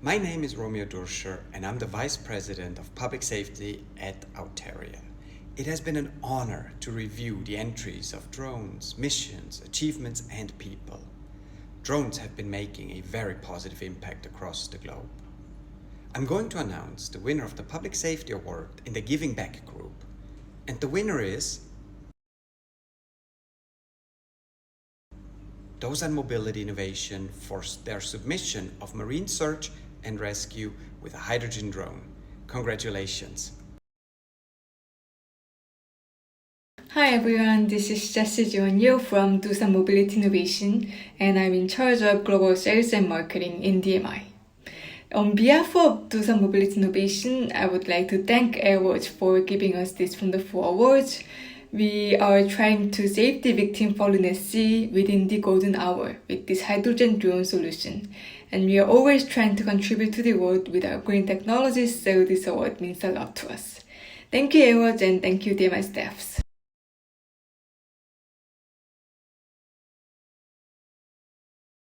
My name is Romeo Durscher and I'm the Vice President of Public Safety at Outeria. It has been an honor to review the entries of drones, missions, achievements and people. Drones have been making a very positive impact across the globe. I'm going to announce the winner of the Public Safety Award in the Giving Back group. And the winner is Dosan Mobility Innovation for their submission of marine search and rescue with a hydrogen drone. Congratulations! Hi everyone, this is Jessie Jiwon-Yo from Dosan Mobility Innovation, and I'm in charge of global sales and marketing in DMI. On behalf of Dosan Mobility Innovation, I would like to thank Airwards for giving us this wonderful awards. We are trying to save the victim fallen at sea within the golden hour with this hydrogen drone solution. And we are always trying to contribute to the world with our green technologies, so this award means a lot to us. Thank you Airwards and thank you DMI staffs.